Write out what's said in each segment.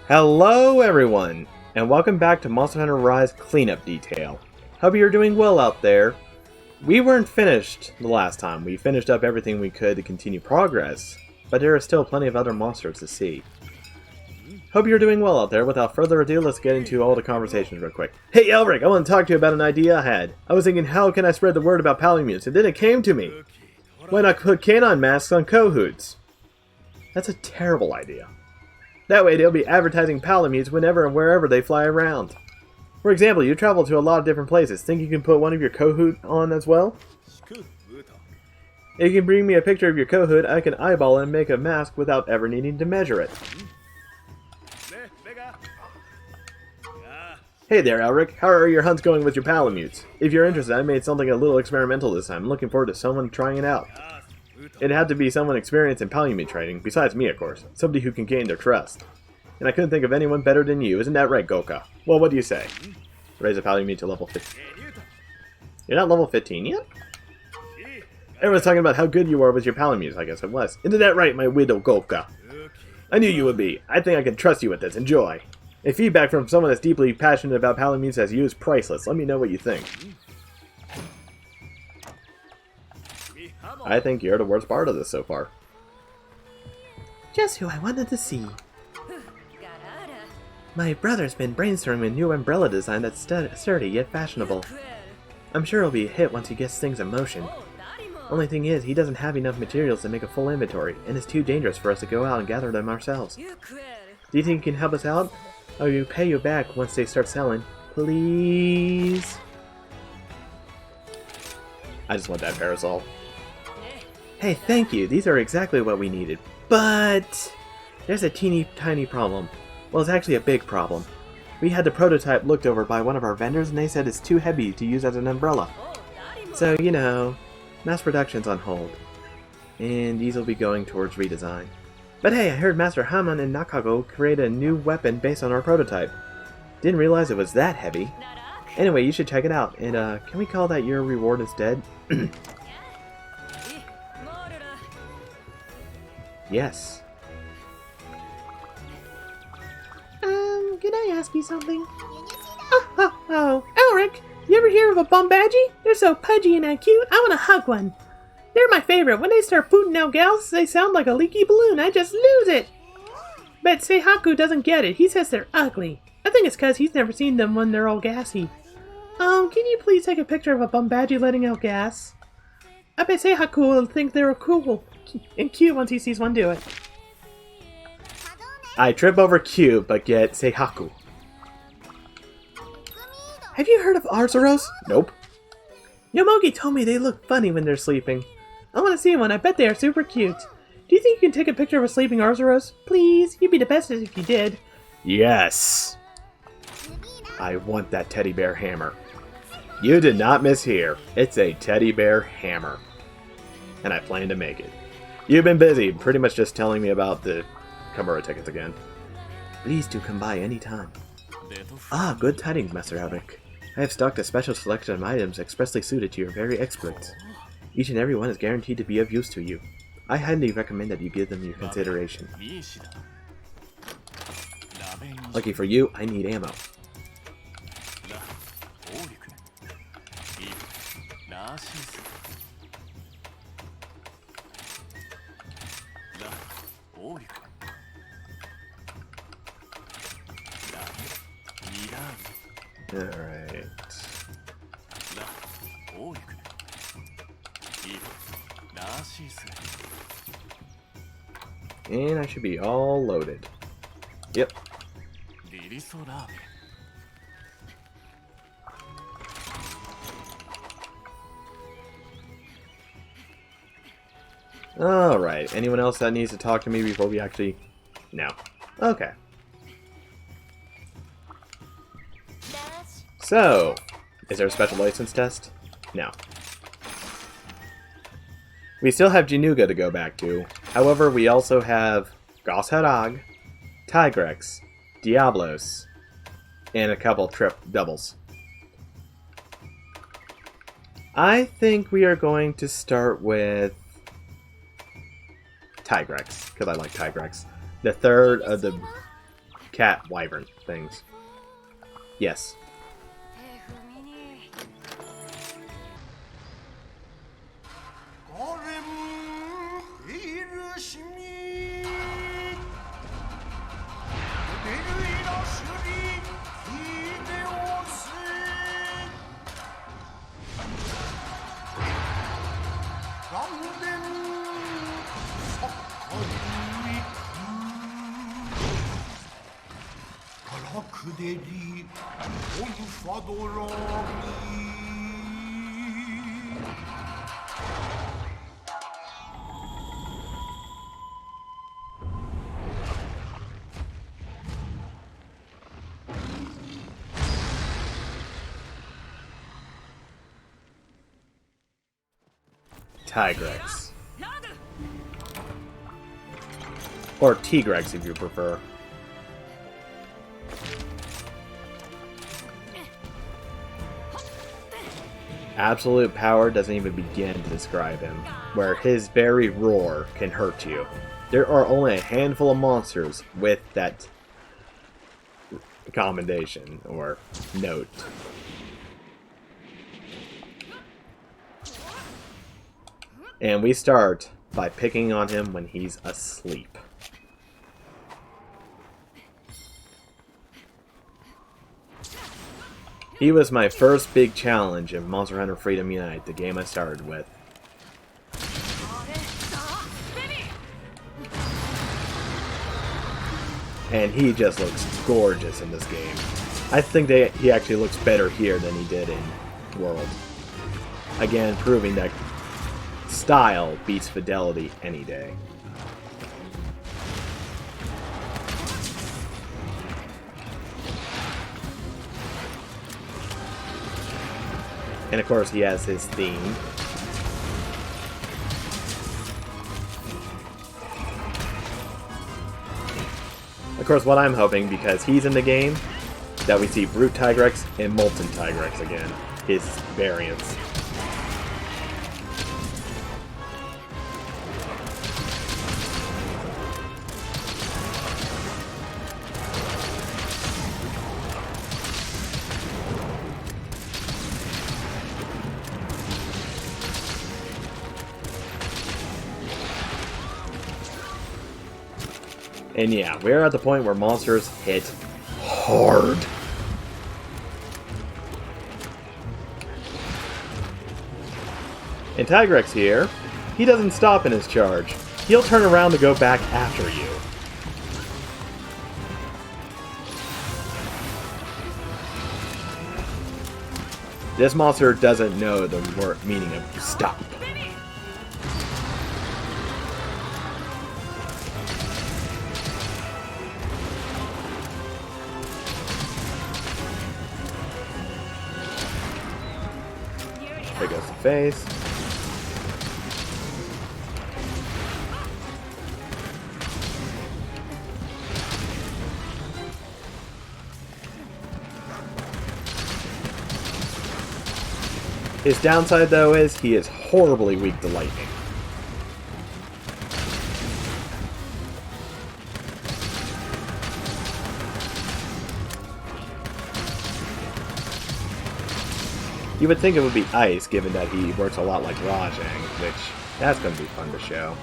Hello everyone, and welcome back to Monster Hunter Rise Cleanup Detail. Hope you're doing well out there. We weren't finished the last time. We finished up everything we could to continue progress, but there are still plenty of other monsters to see. Hope you're doing well out there. Without further ado, let's get into all the conversations real quick. Hey Elric, I want to talk to you about an idea I had. I was thinking, how can I spread the word about Palamutes, and then it came to me. Why not put canine masks on Kohoots? That's a terrible idea. That way they'll be advertising Palamutes whenever and wherever they fly around. For example, you travel to a lot of different places. Think you can put one of your Kohoot on as well? If you can bring me a picture of your Kohoot, I can eyeball it and make a mask without ever needing to measure it. Hey there, Elric. How are your hunts going with your Palamutes? If you're interested, I made something a little experimental this time. I'm looking forward to someone trying it out. It had to be someone experienced in Palamute training, besides me of course. Somebody who can gain their trust. And I couldn't think of anyone better than you, isn't that right, Goka? Well, what do you say? Raise a Palamute to level 15. You're not level 15 yet? Everyone's talking about how good you are with your Palamutes, I guess it was. Isn't that right, my widow Goka? I knew you would be. I think I can trust you with this. Enjoy. And feedback from someone that's deeply passionate about Palamutes as you is priceless. Let me know what you think. I think you're the worst part of this so far. Just who I wanted to see. My brother's been brainstorming a new umbrella design that's sturdy yet fashionable. I'm sure it'll be a hit once he gets things in motion. Only thing is, he doesn't have enough materials to make a full inventory, and it's too dangerous for us to go out and gather them ourselves. Do you think you can help us out? I will pay you back once they start selling. Please? I just want that parasol. Hey, thank you. These are exactly what we needed. But there's a teeny tiny problem. Well, it's actually a big problem. We had the prototype looked over by one of our vendors and they said it's too heavy to use as an umbrella. So, you know, mass production's on hold. And these will be going towards redesign. But hey, I heard Master Haman and Nakago create a new weapon based on our prototype. Didn't realize it was that heavy. Anyway, you should check it out. And can we call that your reward instead? Yes. Can I ask you something? Oh, Elric, you ever hear of a Bombadgy? They're so pudgy and cute, I want to hug one. They're my favorite. When they start booting out gals, they sound like a leaky balloon. I just lose it. But Seihaku doesn't get it. He says they're ugly. I think it's because he's never seen them when they're all gassy. Can you please take a picture of a Bombadgy letting out gas? I bet Seihaku will think they're cool and cute once he sees one do it. I trip over Q, but get Seihaku. Have you heard of Arzuros? Nope. Yomogi told me they look funny when they're sleeping. I want to see one. I bet they are super cute. Do you think you can take a picture of a sleeping Arzuros? Please, you'd be the best if you did. Yes. I want that teddy bear hammer. You did not mishear. It's a teddy bear hammer. And I plan to make it. You've been busy, pretty much just telling me about the Kamura tickets again. Please do come by any time. Ah, good tidings, Master Elric. I have stocked a special selection of items expressly suited to your very exploits. Each and every one is guaranteed to be of use to you. I highly recommend that you give them your consideration. Lucky for you, I need ammo. Alright. And I should be all loaded. Yep. Alright, anyone else that needs to talk to me before we actually... No. Okay. So, is there a special license test? No. We still have Januga to go back to. However, we also have Gos Harag, Tigrex, Diablos, and a couple trip doubles. I think we are going to start with Tigrex, because I like Tigrex. The third of the... cat wyvern things. Yes. Tigrex. Or Tigrex if you prefer. Absolute power doesn't even begin to describe him, where his very roar can hurt you. There are only a handful of monsters with that commendation or note. And we start by picking on him when he's asleep. He was my first big challenge in Monster Hunter Freedom Unite, the game I started with. And he just looks gorgeous in this game. I think he actually looks better here than he did in World. Again, proving that style beats fidelity any day. And of course he has his theme. Of course what I'm hoping, because he's in the game, that we see Brute Tigrex and Molten Tigrex again. His variants. And yeah, we're at the point where monsters hit hard. And Tigrex here, he doesn't stop in his charge. He'll turn around to go back after you. This monster doesn't know the meaning of stop. There goes the face. His downside, though, is he is horribly weak to lightning. You would think it would be ice, given that he works a lot like Rajang, which, that's going to be fun to show.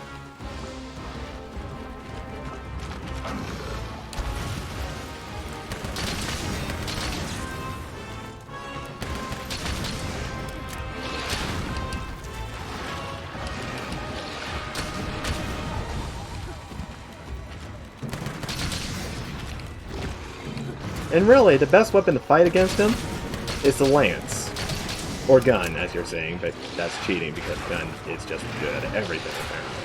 And really, the best weapon to fight against him is the lance. Or gun, as you're saying, but that's cheating because gun is just good at everything, apparently.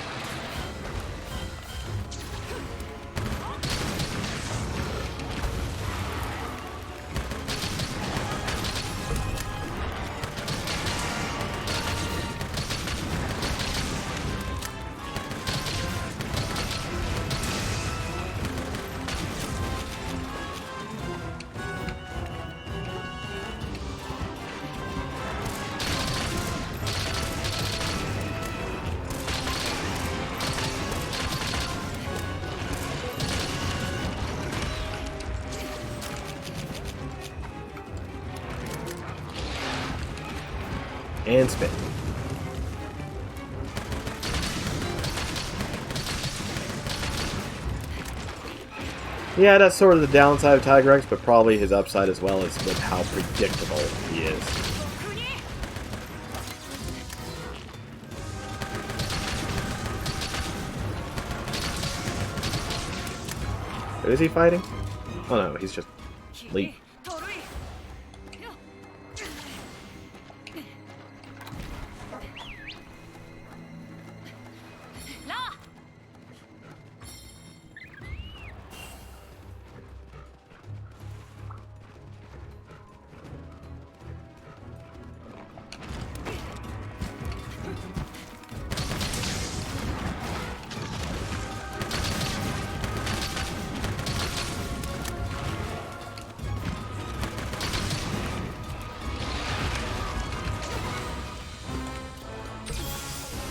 And spin. Yeah, that's sort of the downside of Tigrex, but probably his upside as well is with how predictable he is. Who is he fighting? Oh no, he's just Lee.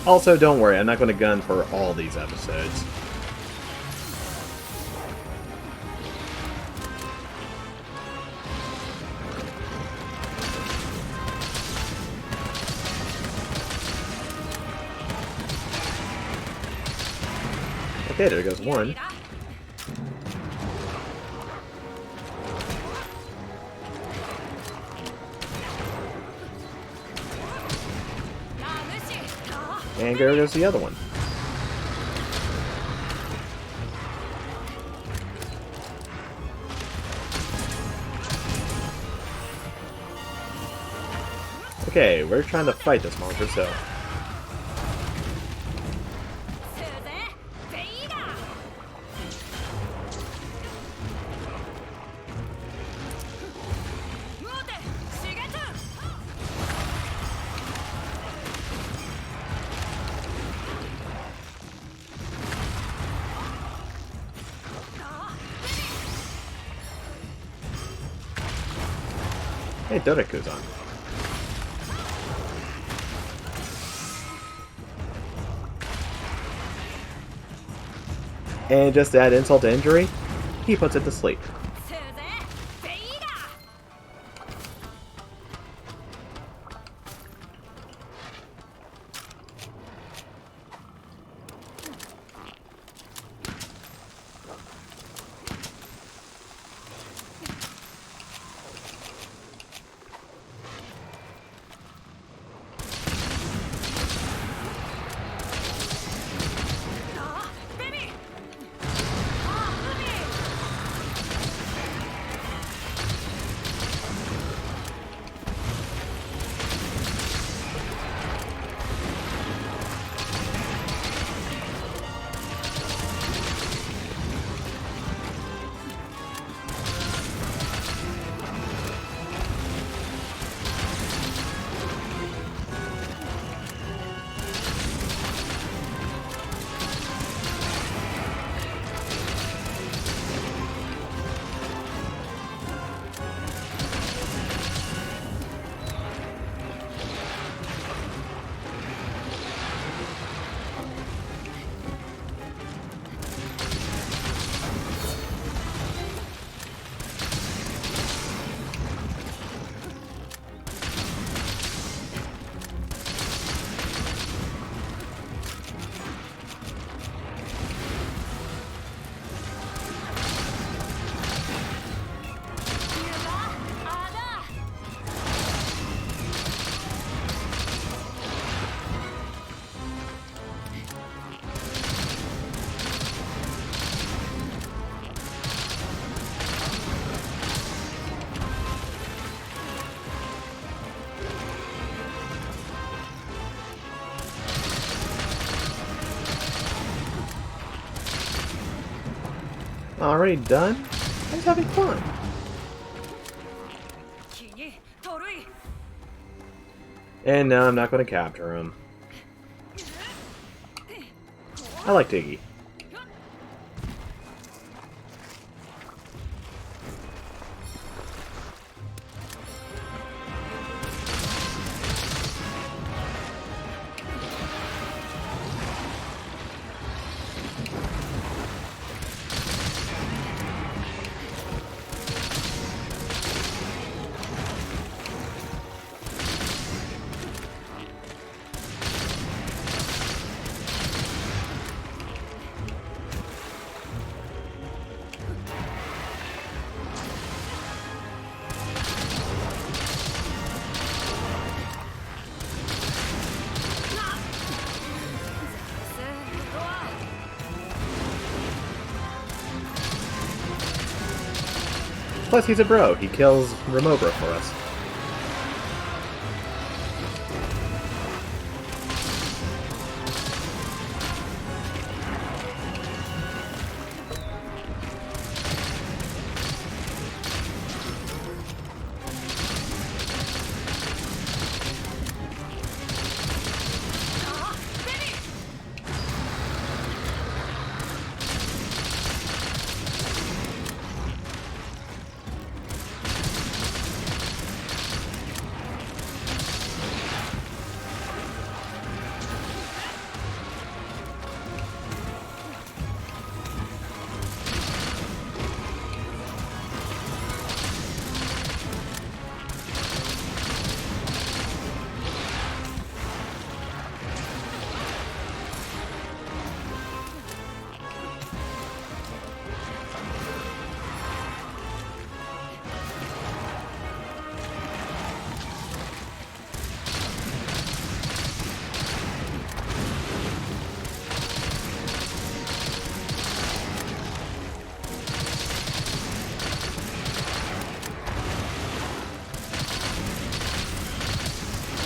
Also, don't worry, I'm not going to gun for all these episodes. Okay, there goes one. And there goes the other one. Okay, we're trying to fight this monster, so... Hey, Doriku's on. And just to add insult to injury, he puts it to sleep. Already done? I was having fun. And now I'm not going to capture him. I like Tiggy. Plus, he's a bro. He kills Remobra for us.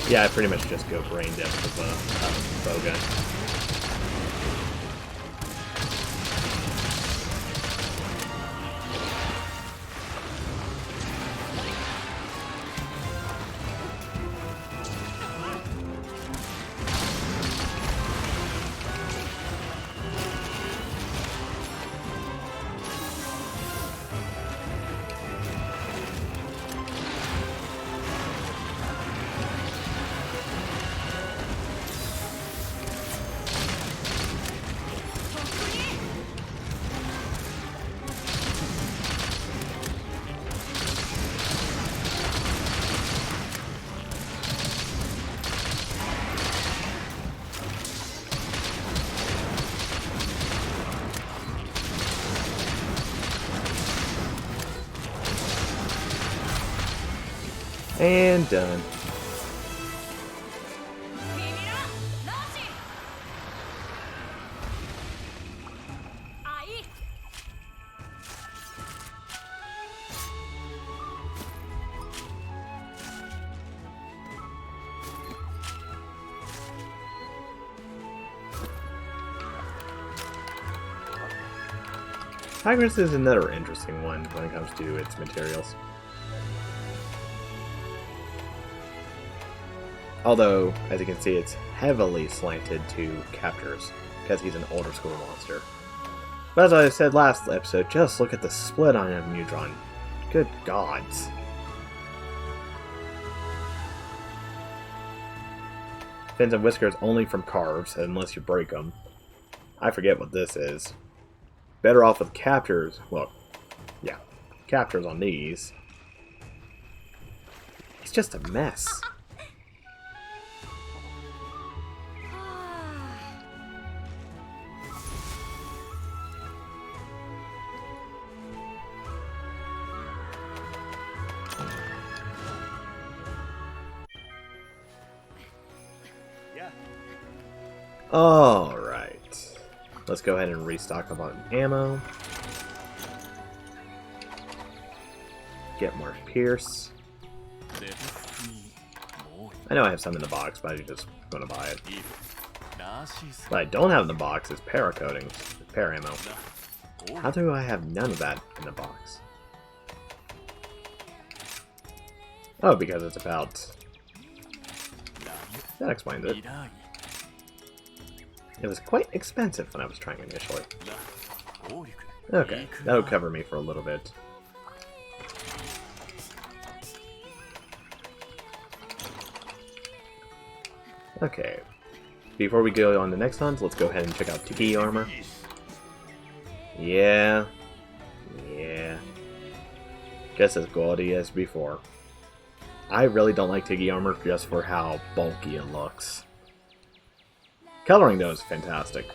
Yeah, I pretty much just go brain dead with a bow gun. And done. Tigress is another interesting one when it comes to its materials. Although, as you can see, it's heavily slanted to captors, because he's an older school monster. But as I said last episode, just look at the split on him, Neutron. Good gods. Fins and whiskers only from carves, unless you break them. I forget what this is. Better off with captors. Well, yeah, captors on these. It's just a mess. Alright. Let's go ahead and restock up on ammo. Get more Pierce. I know I have some in the box, but I'm just going to buy it. What I don't have in the box is paracoating, para ammo. How do I have none of that in the box? Oh, because it's about... That explains it. It was quite expensive when I was trying initially. Okay, that'll cover me for a little bit. Okay, before we go on the next hunt, let's go ahead and check out Tiki armor. Yeah. Just as gaudy as before. I really don't like Tiki armor just for how bulky it looks. Coloring, though, is fantastic.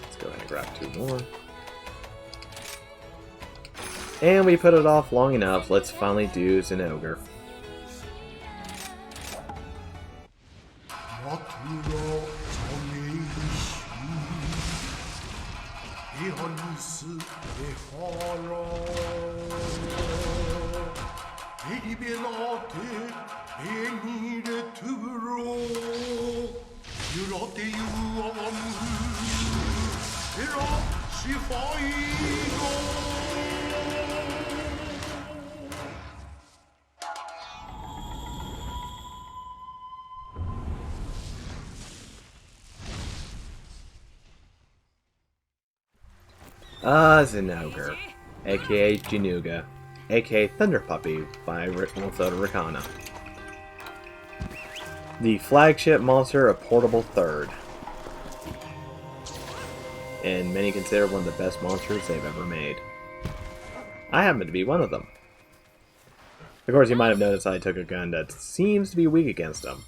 Let's go ahead and grab 2 more. And we put it off long enough. Let's finally do Zenogre. Zinogre, aka Jinuga, aka Thunder Puppy by Minnesota Ricana. The flagship monster of Portable Third. And many consider one of the best monsters they've ever made. I happen to be one of them. Of course, you might have noticed I took a gun that seems to be weak against them.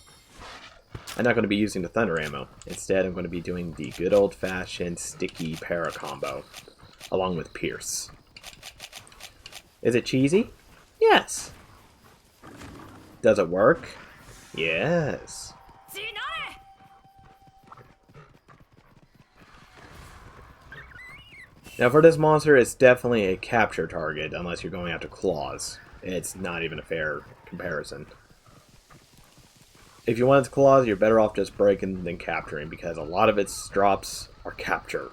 I'm not going to be using the thunder ammo. Instead, I'm going to be doing the good old-fashioned sticky para combo, along with Pierce. Is it cheesy? Yes. Does it work? Yes. Now for this monster, it's definitely a capture target, unless you're going after claws. It's not even a fair comparison. If you want its claws, you're better off just breaking than capturing, because a lot of its drops are capture.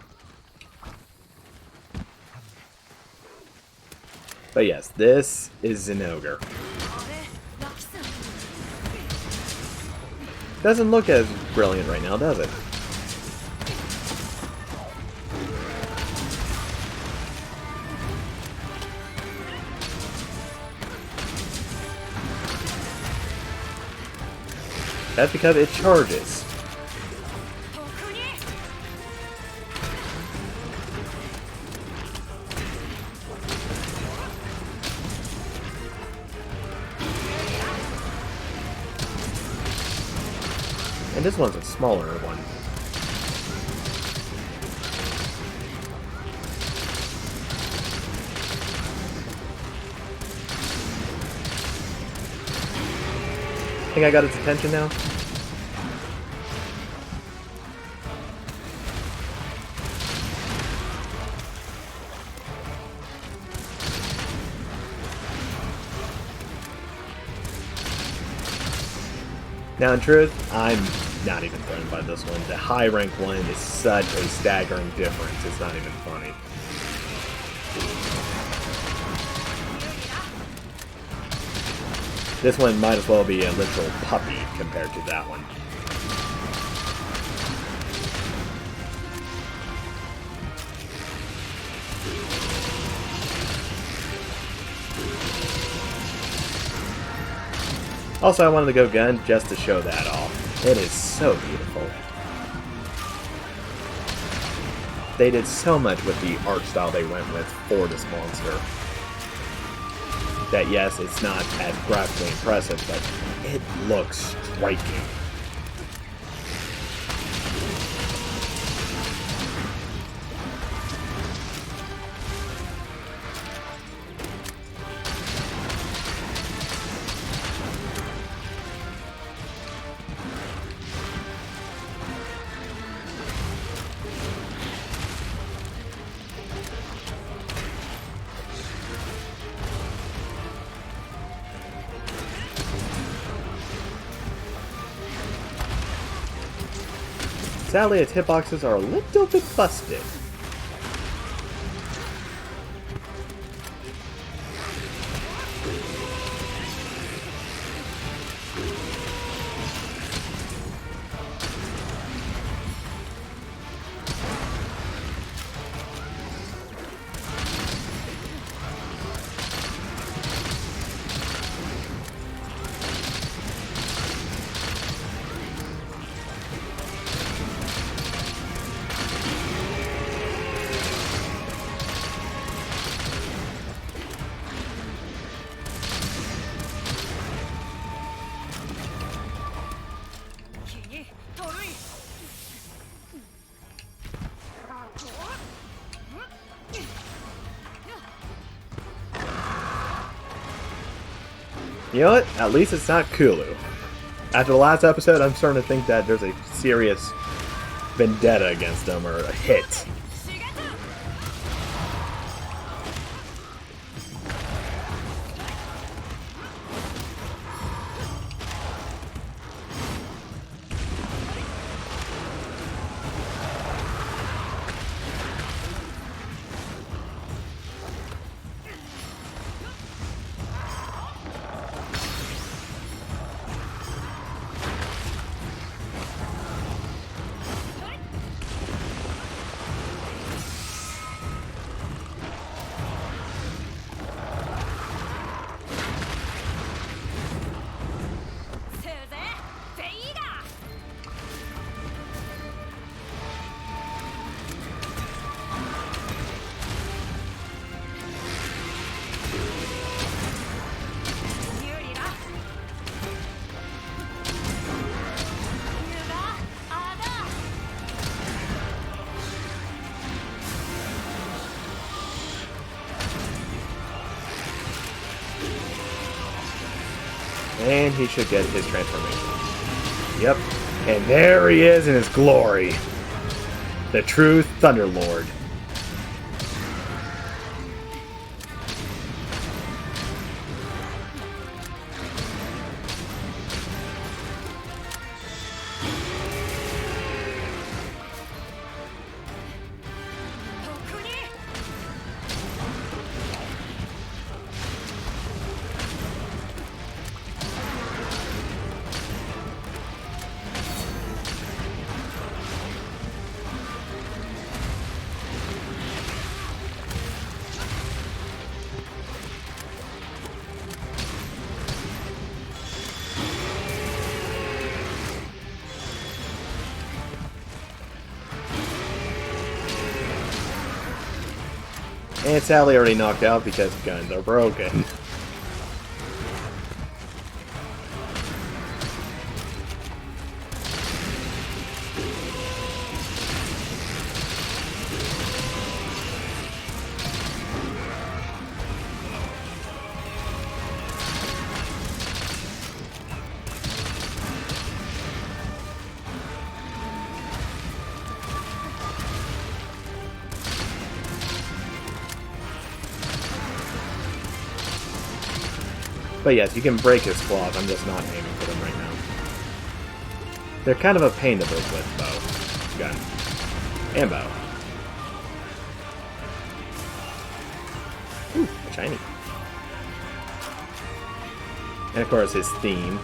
But yes, this is Zinogre. Doesn't look as brilliant right now, does it? That's because it charges. And this one's a smaller one. Think I got its attention now? Now in truth, I'm not even threatened by this one. The high rank one is such a staggering difference, it's not even funny. This one might as well be a literal puppy compared to that one. Also, I wanted to go gun just to show that off. It is so beautiful. They did so much with the art style they went with for this monster. That yes, it's not as graphically impressive, but it looks striking. Sadly, its hitboxes are a little bit busted. You know what? At least it's not Kulu. After the last episode, I'm starting to think that there's a serious vendetta against them, or a hit. And he should get his transformation. Yep. And there he is in his glory. The true Thunderlord. And sadly already knocked out because guns are broken. But yes, you can break his claws, I'm just not aiming for them right now. They're kind of a pain to break with bow. Gun. And bow. Ooh, shiny. And of course his theme.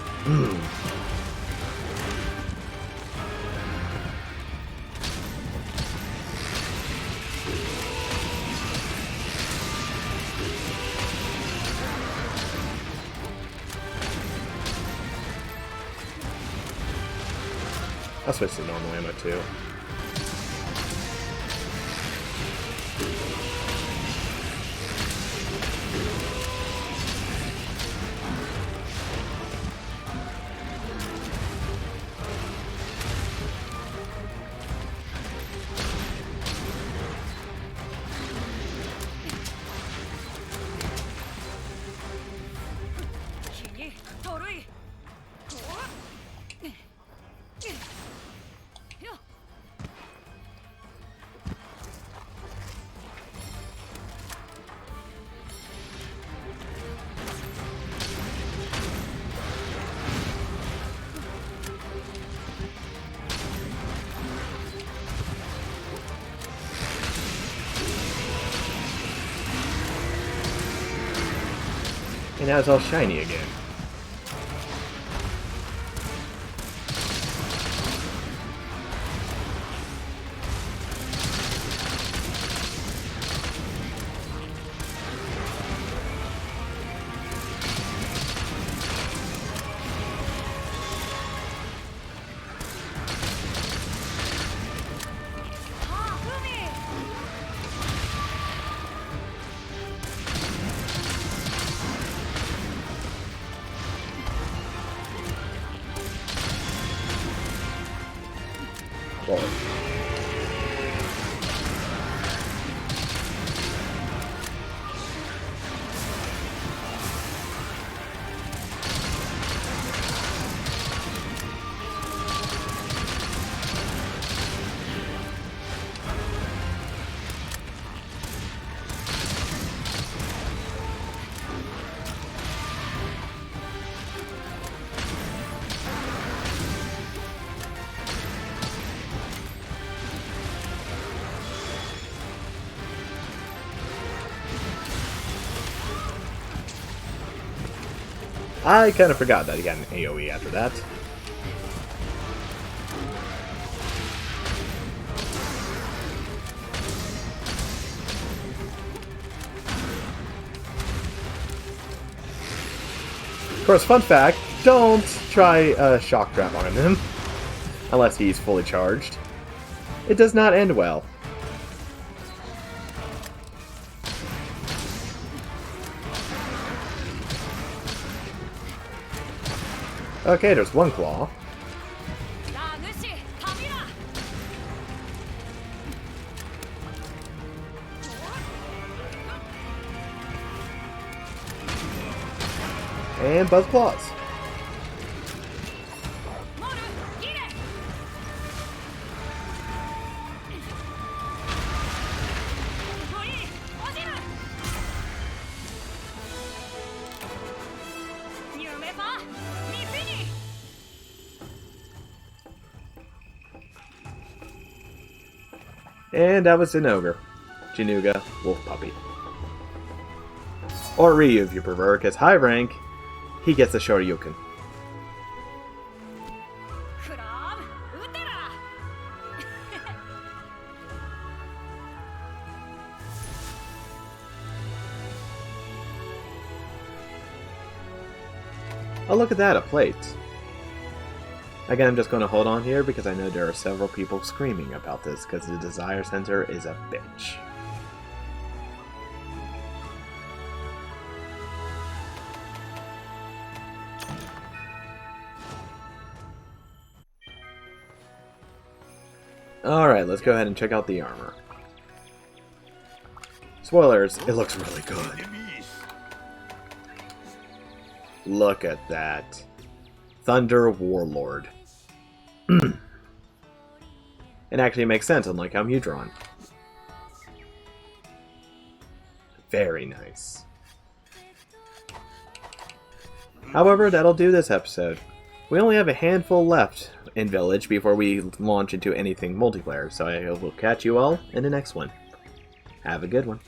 I'll switch to normal ammo too. And now it's all shiny again. Forward. I kind of forgot that he got an AoE after that. Of course, fun fact, don't try a shock trap on him unless he's fully charged. It does not end well. Okay, there's one claw. And Buzz Claws. And that was an ogre. Januga, wolf puppy. Or Ryu if you prefer, because high rank, he gets the Shoryuken. Oh, look at that, a plate. Again, I'm just going to hold on here because I know there are several people screaming about this because the Desire Center is a bitch. Alright, let's go ahead and check out the armor. Spoilers, it looks really good. Look at that. Thunder Warlord. It actually makes sense, unlike how you drawn. Very nice. However, that'll do this episode. We only have a handful left in Village before we launch into anything multiplayer, so I will catch you all in the next one. Have a good one.